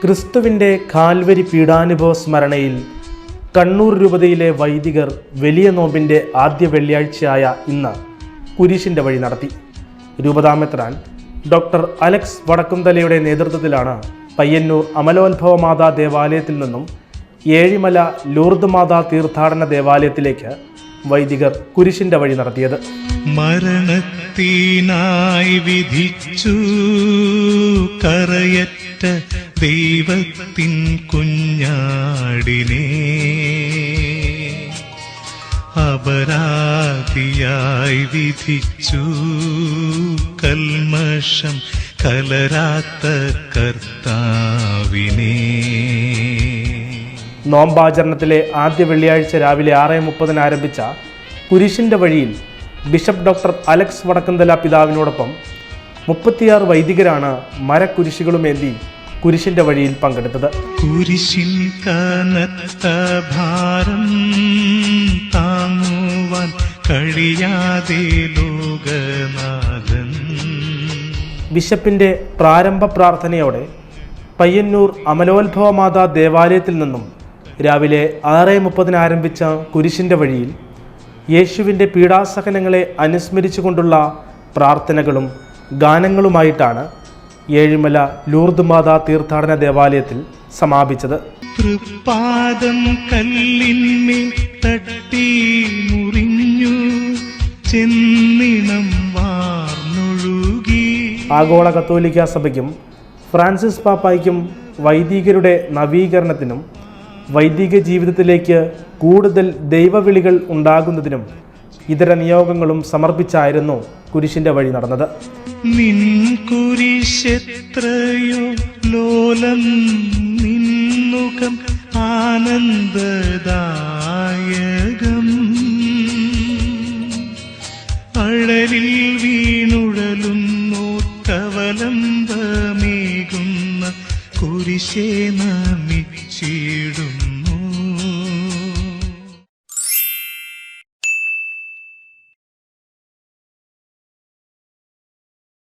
ക്രിസ്തുവിൻ്റെ കാൽവരി പീഡാനുഭവ സ്മരണയിൽ കണ്ണൂർ രൂപതയിലെ വൈദികർ വലിയ നോമ്പിൻ്റെ ആദ്യ വെള്ളിയാഴ്ചയായ ഇന്ന് കുരിശിൻ്റെ വഴി നടത്തി. രൂപതാമെത്രാൻ ഡോക്ടർ അലക്സ് വടക്കുംതലയുടെ നേതൃത്വത്തിലാണ് പയ്യന്നൂർ അമലോത്ഭവ മാതാ ദേവാലയത്തിൽ നിന്നും ഏഴിമല ലൂർദ് മാതാ തീർത്ഥാടന ദേവാലയത്തിലേക്ക് വൈദികർ കുരിശിൻ്റെ വഴി നടത്തിയത്. മരണത്തിനായി വിധിച്ചു കരയറ്റ ദൈവത്തിൻ കുഞ്ഞാടിനെ അപരാധിയായി വിധിച്ചു കൽമഷം കലരാത്ത കർത്താവിനെ. നോമ്പാചരണത്തിലെ ആദ്യ വെള്ളിയാഴ്ച രാവിലെ 6:30 ആരംഭിച്ച കുരിശിൻ്റെ വഴിയിൽ ബിഷപ്പ് ഡോക്ടർ അലക്സ് വടക്കുംതല പിതാവിനോടൊപ്പം 36 വൈദികരാണ് മരക്കുരിശുകളുമേന്തി കുരിശിൻ്റെ വഴിയിൽ പങ്കെടുത്തത്. കുരിശിൻ കനത്ത ഭാരം താങ്ങുവാൻ കഴിയാതെ ലോകനാഥൻ. ബിഷപ്പിൻ്റെ പ്രാരംഭ പ്രാർത്ഥനയോടെ പയ്യന്നൂർ അമലോത്ഭവ മാതാ ദേവാലയത്തിൽ നിന്നും രാവിലെ 6:30 ആരംഭിച്ച കുരിശിൻ്റെ വഴിയിൽ യേശുവിൻ്റെ പീഡാസഹനങ്ങളെ അനുസ്മരിച്ചുകൊണ്ടുള്ള പ്രാർത്ഥനകളും ഗാനങ്ങളുമായിട്ടാണ് ഏഴിമല ലൂർദ് മാതാ തീർത്ഥാടന ദേവാലയത്തിൽ സമാപിച്ചത്. തൃപ്പാദം കല്ലിന്മേൽ തട്ടി മുറിഞ്ഞു ചെന്നിണം വാർന്നൊഴുകി. ആഗോള കത്തോലിക്ക സഭയ്ക്കും ഫ്രാൻസിസ് പാപ്പായ്ക്കും വൈദികരുടെ നവീകരണത്തിനും വൈദിക ജീവിതത്തിലേക്ക് കൂടുതൽ ദൈവവിളികൾ ഉണ്ടാകുന്നതിനും ഇതര നിയോഗങ്ങളും സമർപ്പിച്ചായിരുന്നു കുരിശിൻ്റെ വഴി നടന്നത്. നിൻ കുരിശെത്രയോ ലോലം നിന്നുകം ആനന്ദദായകം അഴലിൽ വീണുഴലുന്നു കവലംബമേകുന്ന കുരിശേ നമിച്ചിടും.